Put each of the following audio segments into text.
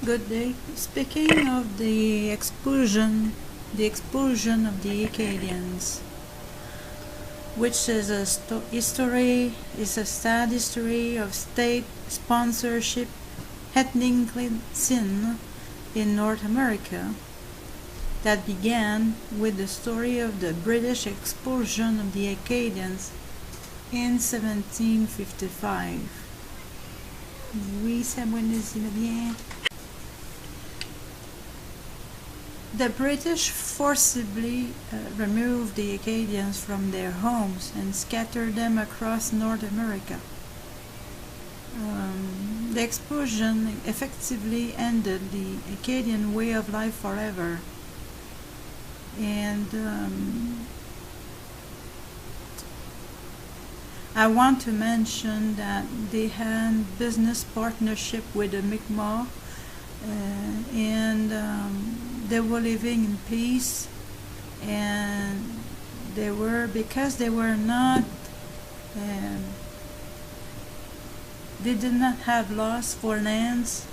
Good day. Speaking of the expulsion of the Acadians, which is a sad history of state sponsorship ethnic cleansing in North America that began with the story of the British expulsion of the Acadians in 1755. Oui, ça bien. The British forcibly removed the Acadians from their homes and scattered them across North America. The expulsion effectively ended the Acadian way of life forever. And I want to mention that they had business partnership with the Mi'kmaq, and they were living in peace, and because they were not they did not have laws for lands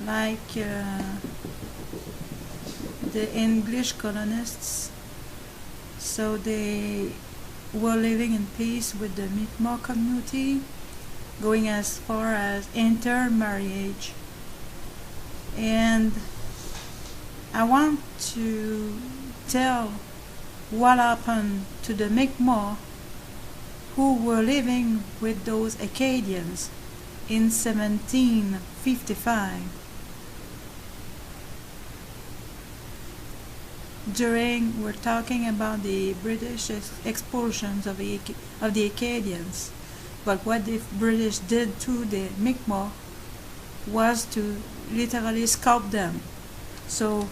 like the English colonists, so they were living in peace with the Mi'kmaq community, going as far as intermarriage. And I want to tell what happened to the Mi'kmaq who were living with those Acadians in 1755. We're talking about the British expulsions of the Acadians, but what the British did to the Mi'kmaq was to literally scalp them. So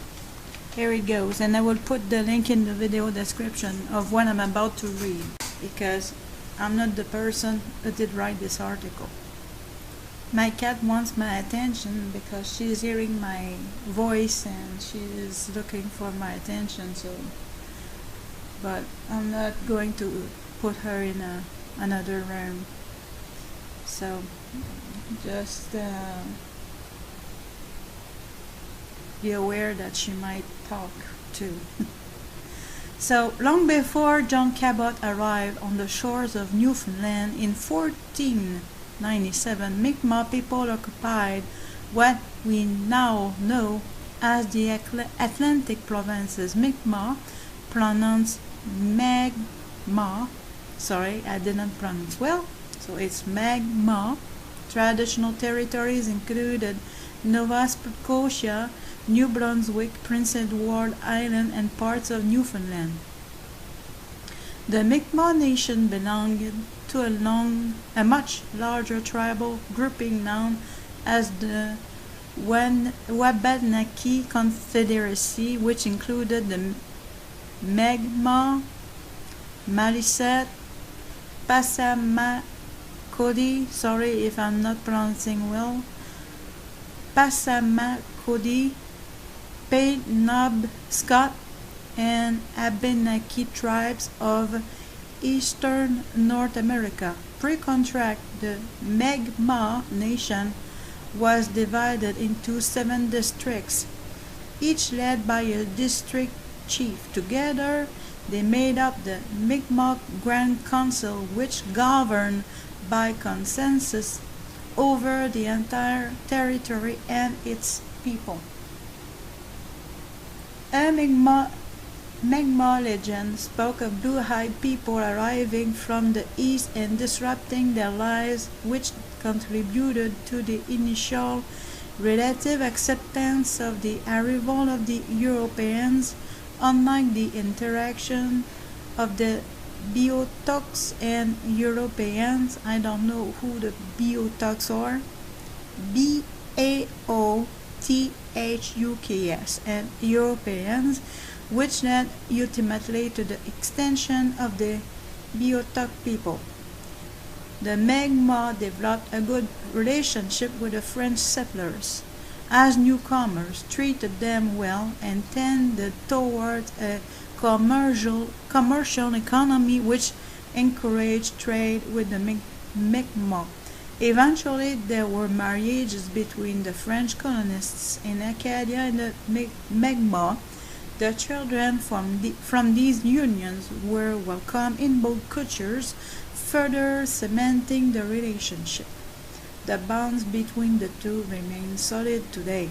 here it goes, and I will put the link in the video description of what I'm about to read, because I'm not the person who did write this article. My cat wants my attention because she's hearing my voice and she is looking for my attention, but I'm not going to put her in another room. So just be aware that she might talk too. So, long before John Cabot arrived on the shores of Newfoundland in 1497, Mi'kmaq people occupied what we now know as the Atlantic provinces. Mi'kmaq, pronounced Magma, sorry, I didn't pronounce well, so it's Magma. Traditional territories included Nova Scotia, New Brunswick, Prince Edward Island, and parts of Newfoundland. The Mi'kmaq nation belonged to a much larger tribal grouping known as the Wabanaki Confederacy, which included the Mi'kmaq, Malisette, Passamaquoddy, sorry if I'm not pronouncing well, Passamaquoddy, Penobscot, and Abenaki tribes of eastern North America. Pre-contract, the Mi'kmaq nation was divided into 7 districts, each led by a district chief. Together, they made up the Mi'kmaq Grand Council, which governed by consensus over the entire territory and its people. A Mi'kmaq legend spoke of blue-eyed people arriving from the east and disrupting their lives, which contributed to the initial relative acceptance of the arrival of the Europeans. Unlike the interaction of the Beothukes and Europeans, I don't know who the Beothukes are, Beothukes, and Europeans, which led ultimately to the extension of the Beothuk people. The Mi'kmaq developed a good relationship with the French settlers, as newcomers treated them well and tended towards a commercial economy which encouraged trade with the Mi'kmaq. Eventually, there were marriages between the French colonists in Acadia and the Mi'kmaq. The children from these unions were welcome in both cultures, further cementing the relationship. The bonds between the two remain solid today.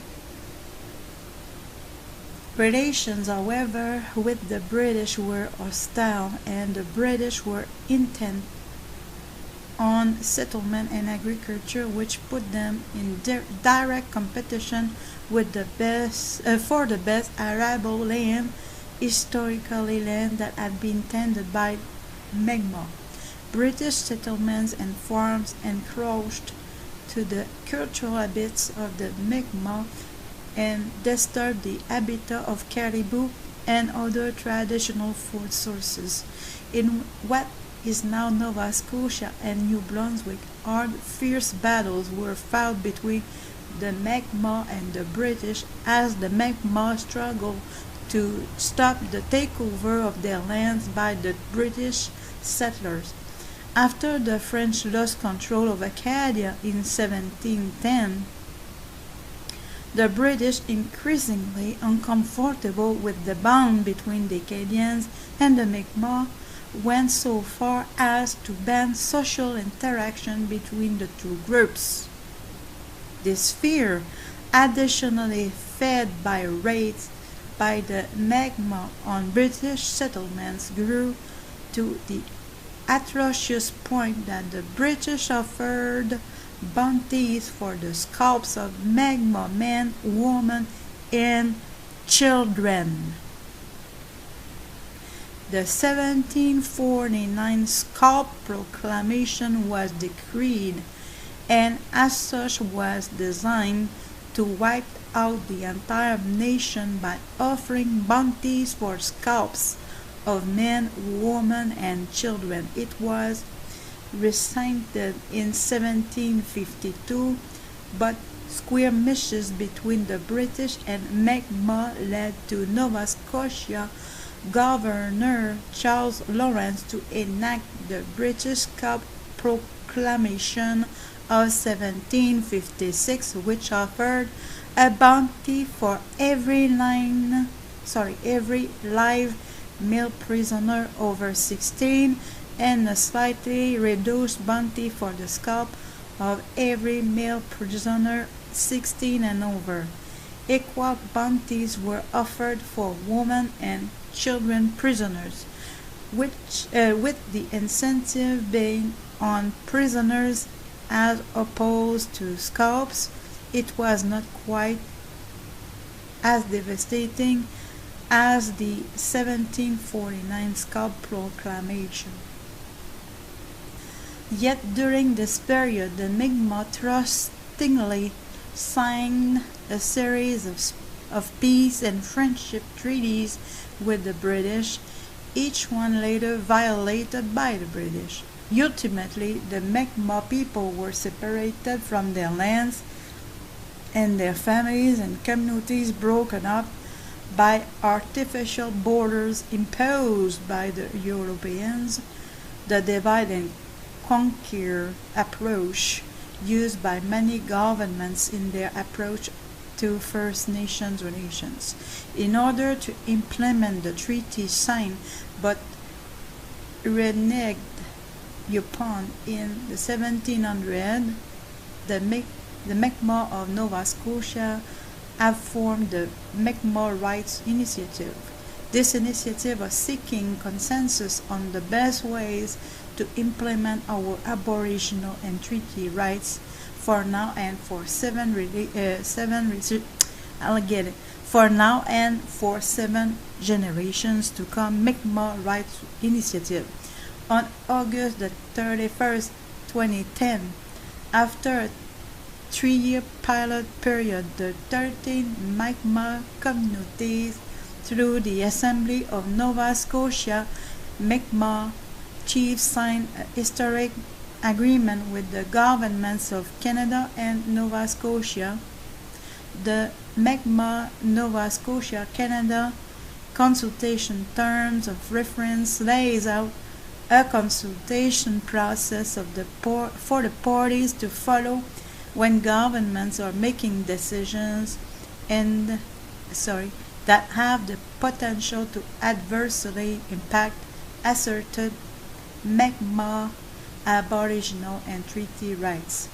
Relations, however, with the British were hostile, and the British were intent on settlement and agriculture, which put them in direct competition with for the best arable land, historically land that had been tended by Mi'kmaq. British settlements and farms encroached to the cultural habits of the Mi'kmaq and disturbed the habitat of caribou and other traditional food sources. In what is now Nova Scotia and New Brunswick, fierce battles were fought between the Mi'kmaq and the British as the Mi'kmaq struggled to stop the takeover of their lands by the British settlers. After the French lost control of Acadia in 1710, the British, increasingly uncomfortable with the bond between the Acadians and the Mi'kmaq, went so far as to ban social interaction between the two groups. This fear, additionally fed by raids by the Mi'kmaq on British settlements, grew to the atrocious point that the British offered bounties for the scalps of Mi'kmaq men, women, and children. The 1749 Scalp Proclamation was decreed, and as such was designed to wipe out the entire nation by offering bounties for scalps of men, women, and children. It was rescinded in 1752, but skirmishes between the British and Mi'kmaq led to Nova Scotia Governor Charles Lawrence to enact the British Scalp Proclamation of 1756, which offered a bounty for every live male prisoner over 16 and a slightly reduced bounty for the scalp of every male prisoner 16 and over. Equal bounties were offered for women and children prisoners, with the incentive being on prisoners as opposed to scalps. It was not quite as devastating as the 1749 Scalp Proclamation. Yet during this period, the Mi'kmaq trustingly signed a series of peace and friendship treaties with the British, each one later violated by the British. Ultimately, the Mi'kmaq people were separated from their lands and their families and communities broken up by artificial borders imposed by the Europeans. The divide and conquer approach used by many governments in their approach to First Nations relations. In order to implement the treaty signed but reneged upon in the 1700s, the Mi'kmaq of Nova Scotia have formed the Mi'kmaq Rights Initiative. This initiative was seeking consensus on the best ways to implement our Aboriginal and treaty rights for now and for seven generations to come. Mi'kmaq Rights Initiative. On August the 31st, 2010, after a 3-year pilot period, the 13 Mi'kmaq communities through the Assembly of Nova Scotia Mi'kmaq chiefs signed a historic agreement with the governments of Canada and Nova Scotia. The Mi'kmaq Nova Scotia Canada consultation terms of reference lays out a consultation process for the parties to follow when governments are making decisions that have the potential to adversely impact asserted Mi'kmaq Aboriginal and treaty rights.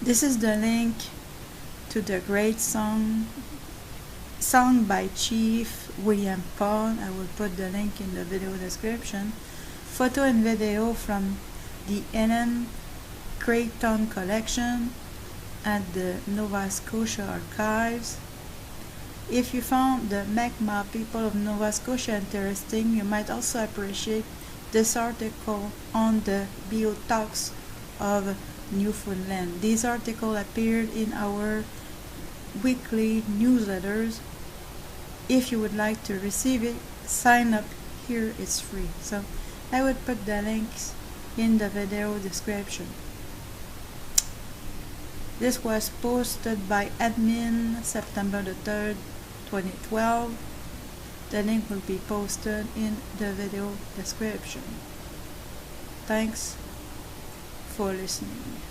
This is the link to the great song by Chief William Paul. I will put the link in the video description. Photo and video from the Ellen Creighton collection at the Nova Scotia Archives. If you found the Mi'kmaq people of Nova Scotia interesting, you might also appreciate this article on the biotox of Newfoundland. These articles appeared in our weekly newsletters. If you would like to receive it, sign up here. It's free. So I would put the links in the video description. This was posted by admin September the 3rd, 2012. The link will be posted in the video description. Thanks for listening.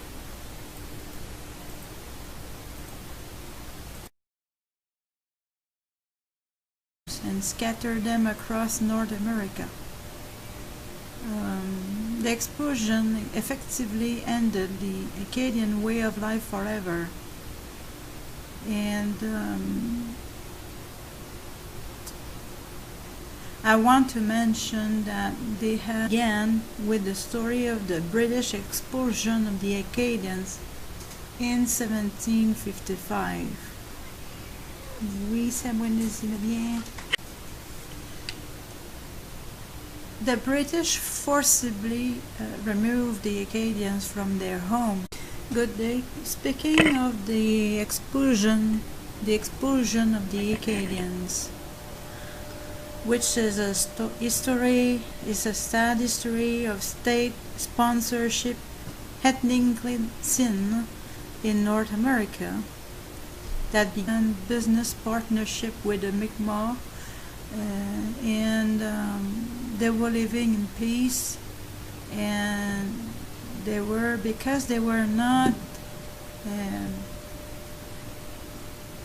And scatter them across North America. The explosion effectively ended the Acadian way of life forever. And I want to mention that they had began with the story of the British expulsion of the Acadians in 1755. Oui, ça va bien. The British forcibly removed the Acadians from their home. Good day. Speaking of the expulsion of the Acadians, which is a sad history of state sponsorship, ethnic sin in North America, that began business partnership with the Mi'kmaq, and they were living in peace, and because they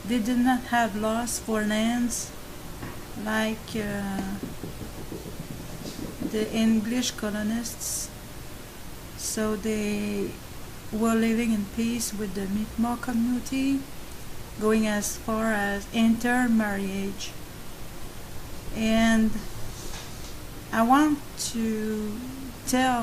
did not have laws for lands like the English colonists, so they were living in peace with the Mi'kmaq community, going as far as intermarriage. And I want to tell